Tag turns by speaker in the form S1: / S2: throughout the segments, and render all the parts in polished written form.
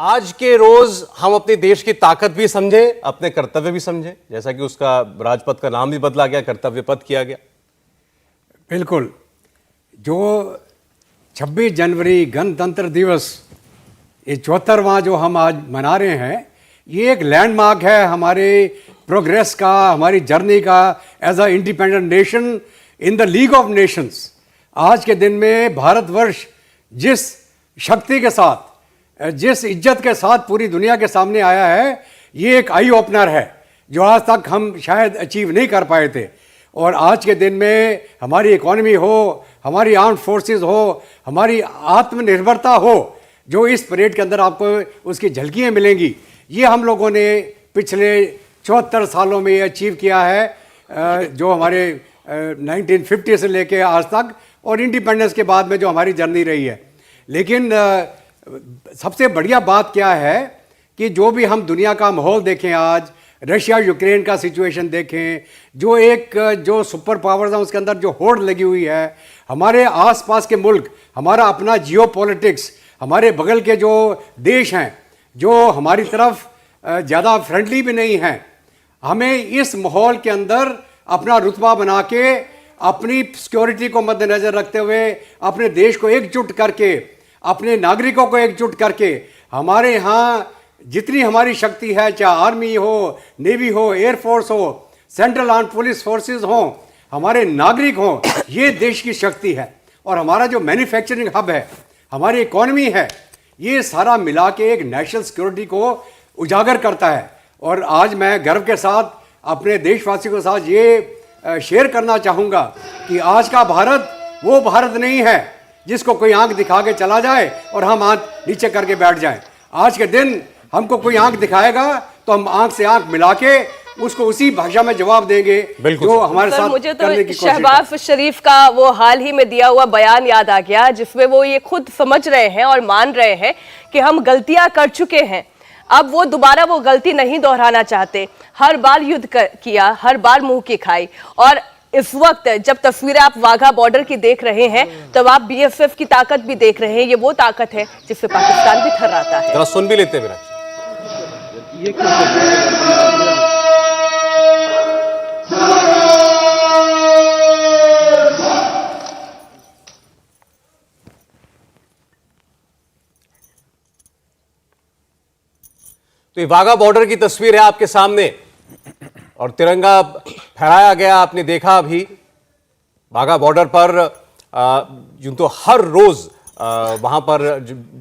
S1: आज के रोज हम अपने देश की ताकत भी समझे, अपने कर्तव्य भी समझे, जैसा कि उसका राजपथ का नाम भी बदला गया, कर्तव्य पथ किया गया।
S2: बिल्कुल। जो 26 जनवरी गणतंत्र दिवस, ये 74वां जो हम आज मना रहे हैं, ये एक लैंडमार्क है हमारे प्रोग्रेस का, हमारी जर्नी का as a independent nation in the league of nations. आज के दिन में भारतवर्ष जिस शक्ति के साथ, जिस इज्जत के साथ पूरी दुनिया के सामने आया है, ये एक आई ओपनर है जो आज तक हम शायद अचीव नहीं कर पाए थे। और आज के दिन में हमारी इकोनॉमी हो, हमारी आर्म्ड फोर्सेस हो, हमारी आत्मनिर्भरता हो, जो इस परेड के अंदर आपको उसकी झलकियाँ मिलेंगी, ये हम लोगों ने पिछले 74 सालों में ये अचीव किया है, जो हमारे 1950 से लेके आज तक और इंडिपेंडेंस के बाद में जो हमारी जर्नी रही है। लेकिन सबसे बढ़िया बात क्या है कि जो भी हम दुनिया का माहौल देखें, आज रशिया यूक्रेन का सिचुएशन देखें, जो सुपर पावर्स हैं उसके अंदर जो होड़ लगी हुई है, हमारे आसपास के मुल्क, हमारा अपना जियो पॉलिटिक्स, हमारे बगल के जो देश हैं जो हमारी तरफ ज़्यादा फ्रेंडली भी नहीं हैं, हमें इस माहौल के अंदर अपना रुतबा बना के, अपनी सिक्योरिटी को मद्देनज़र रखते हुए, अपने देश को एकजुट करके, अपने नागरिकों को एकजुट करके, हमारे यहाँ जितनी हमारी शक्ति है, चाहे आर्मी हो, नेवी हो, एयरफोर्स हो, सेंट्रल आर्म पुलिस फोर्सेस हो, हमारे नागरिक हो, ये देश की शक्ति है। और हमारा जो मैन्युफैक्चरिंग हब है, हमारी इकॉनमी है, ये सारा मिला के एक नेशनल सिक्योरिटी को उजागर करता है। और आज मैं गर्व के साथ अपने देशवासियों के साथ ये शेयर करना चाहूँगा कि आज का भारत वो भारत नहीं है जिसको कोई आंख दिखा के चला जाए और हम आंख नीचे करके बैठ जाएं। आज के दिन हमको कोई आंख दिखाएगा तो हम आंख से आंख मिला के उसको उसी भाषा में जवाब देंगे जो हमारे साथ
S3: मुझे तो
S2: करने की कोशिश।
S3: शहबाज शरीफ का वो हाल ही में दिया हुआ बयान याद आ गया, जिसमें वो ये खुद समझ रहे हैं और मान रहे हैं कि हम गलतियां कर चुके हैं, अब वो दोबारा वो गलती नहीं दोहराना चाहते। हर बार युद्ध किया, हर बार मुंह की खाई। और इस वक्त जब तस्वीरें आप वाघा बॉर्डर की देख रहे हैं, तब आप बीएसएफ की ताकत भी देख रहे हैं। ये वो ताकत है जिससे पाकिस्तान भी थर्राता है।
S1: जरा सुन भी लेते हैं विराज। तो ये वाघा बॉर्डर की तस्वीर है आपके सामने और तिरंगा फहराया गया, आपने देखा अभी वाघा बॉर्डर पर। यूं तो हर रोज वहां पर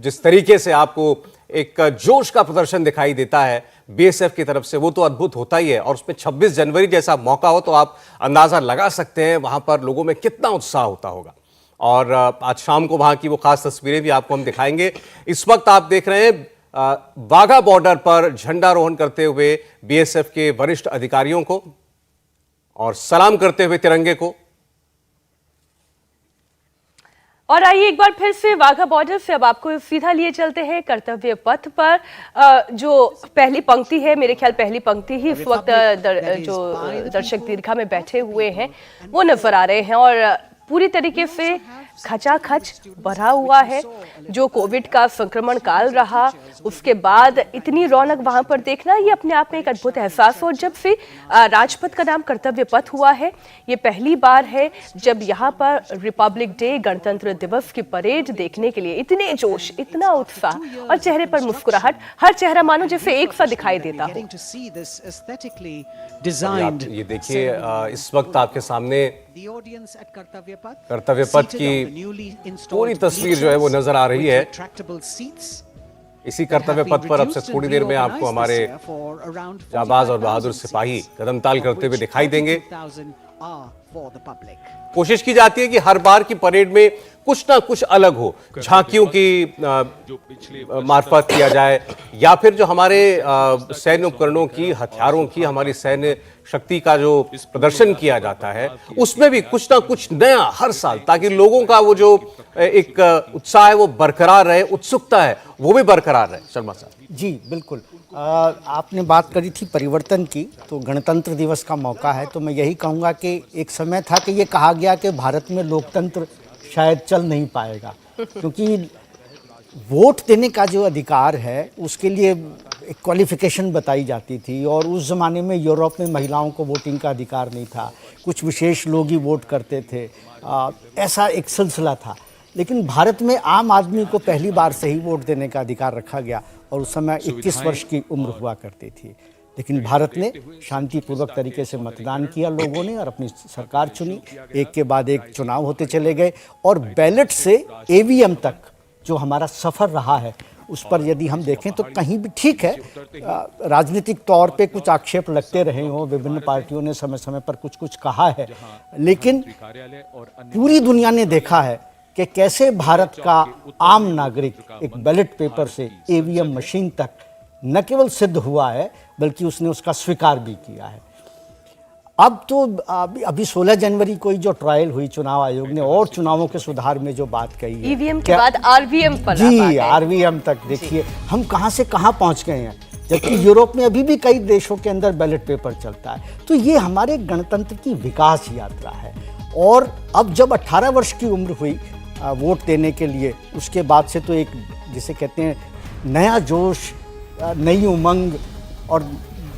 S1: जिस तरीके से आपको एक जोश का प्रदर्शन दिखाई देता है बीएसएफ की तरफ से, वो तो अद्भुत होता ही है। और उसमें 26 जनवरी जैसा मौका हो तो आप अंदाजा लगा सकते हैं वहां पर लोगों में कितना उत्साह होता होगा। और आज शाम को वहां की वो खास तस्वीरें भी आपको हम दिखाएंगे। इस वक्त आप देख रहे हैं वाघा बॉर्डर पर झंडारोहण करते हुए बीएसएफ के वरिष्ठ अधिकारियों को और सलाम करते हुए तिरंगे को।
S3: और आइए एक बार फिर से वाघा बॉर्डर से अब आपको सीधा लिए चलते हैं कर्तव्य पथ पर। जो पहली पंक्ति है, मेरे ख्याल पहली पंक्ति ही इस वक्त जो दर्शक दीर्घा में बैठे हुए हैं वो नजर आ रहे हैं और पूरी तरीके से खचाखच भरा हुआ है। जो कोविड का संक्रमण काल रहा, उसके बाद इतनी रौनक वहां पर देखना, ये अपने आप में एक अद्भुत एहसास। और जब से राजपथ का नाम कर्तव्य पथ हुआ है, ये पहली बार है जब यहाँ पर रिपब्लिक डे, गणतंत्र दिवस की परेड देखने के लिए इतने जोश, इतना उत्साह और चेहरे पर मुस्कुराहट, हर चेहरा मानो जैसे एक सा दिखाई देता हो।
S1: ये देखिए, इस वक्त आपके सामने कर्तव्य पथ की पूरी तस्वीर जो है वो नजर आ रही है। इसी कर्तव्य पथ पर अब से थोड़ी देर में आपको हमारे जाबाज और बहादुर सिपाही कदम ताल करते हुए दिखाई देंगे। कोशिश की जाती है कि हर बार की परेड में कुछ ना कुछ अलग हो, झांकियों की मार्फत किया जाए या फिर जो हमारे सैन्य उपकरणों की, हथियारों की, हमारी सैन्य शक्ति का जो प्रदर्शन किया जाता है उसमें भी कुछ ना कुछ नया हर साल, ताकि लोगों का वो जो एक उत्साह है वो बरकरार रहे, उत्सुकता है वो भी बरकरार रहे। शर्मा साहब
S4: जी बिल्कुल, आपने बात करी थी परिवर्तन की, तो गणतंत्र दिवस का मौका है, तो मैं यही कहूँगा कि एक समय था कि ये कहा गया कि भारत में लोकतंत्र शायद चल नहीं पाएगा, क्योंकि वोट देने का जो अधिकार है उसके लिए एक क्वालिफिकेशन बताई जाती थी, और उस ज़माने में यूरोप में महिलाओं को वोटिंग का अधिकार नहीं था, कुछ विशेष लोग ही वोट करते थे, ऐसा एक सिलसिला था। लेकिन भारत में आम आदमी को पहली बार से ही वोट देने का अधिकार रखा गया, और उस समय 21 वर्ष की उम्र हुआ करती थी। लेकिन भारत ने शांतिपूर्वक तरीके से मतदान किया लोगों ने, और अपनी सरकार चुनी, एक के बाद एक चुनाव होते चले गए, और बैलेट से ईवीएम तक जो हमारा सफ़र रहा है उस पर यदि हम देखें तो कहीं भी ठीक है, राजनीतिक तौर पे कुछ आक्षेप लगते रहे हों, विभिन्न पार्टियों ने समय समय पर कुछ कुछ कहा है, लेकिन पूरी दुनिया ने देखा है कि कैसे भारत का आम नागरिक एक बैलेट पेपर से ईवीएम मशीन तक न केवल सिद्ध हुआ है बल्कि उसने उसका स्वीकार भी किया है। अब तो अभी 16 जनवरी को ही जो ट्रायल हुई चुनाव आयोग ने और चुनावों के सुधार में जो बात कही है,
S3: ईवीएम के बाद आरवीएम पर
S4: जी आरवीएम तक देखिए हम कहां से कहां पहुंच गए हैं, जबकि यूरोप में अभी भी कई देशों के अंदर बैलेट पेपर चलता है। तो ये हमारे गणतंत्र की विकास यात्रा है। और अब जब 18 वर्ष की उम्र हुई वोट देने के लिए, उसके बाद से तो एक जिसे कहते हैं नया जोश, नई उमंग, और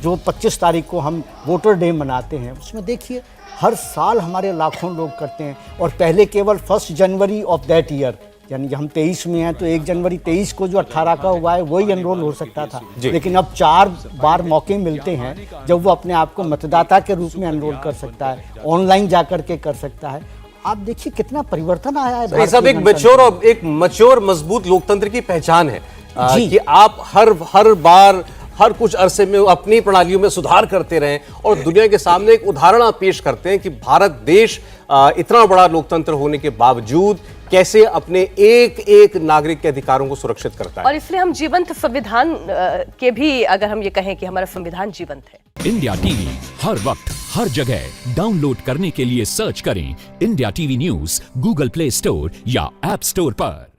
S4: जो 25 तारीख को हम वोटर डे मनाते हैं उसमें देखिए हर साल हमारे लाखों लोग करते हैं। और पहले केवल 1 जनवरी ऑफ दैट ईयर, यानी कि हम 23 में हैं तो 1 जनवरी 23 को जो 18 का हुआ है वही एनरोल हो सकता था, लेकिन अब 4 बार मौके मिलते हैं जब वो अपने आप को मतदाता के रूप में एनरोल कर सकता है, ऑनलाइन जाकर के कर सकता है। आप देखिए कितना परिवर्तन आया है।
S1: ये सब एक मच्योर मजबूत लोकतंत्र की पहचान है कि आप हर बार हर कुछ अरसे में अपनी प्रणालियों में सुधार करते रहें और दुनिया के सामने एक उदाहरण आप पेश करते हैं कि भारत देश इतना बड़ा लोकतंत्र होने के बावजूद कैसे अपने एक एक नागरिक के अधिकारों को सुरक्षित करता है।
S3: और इसलिए हम जीवंत संविधान के भी, अगर हम ये कहें कि हमारा संविधान जीवंत है।
S5: इंडिया टीवी हर वक्त हर जगह डाउनलोड करने के लिए सर्च करें India TV news Google play store या ऐप स्टोर पर।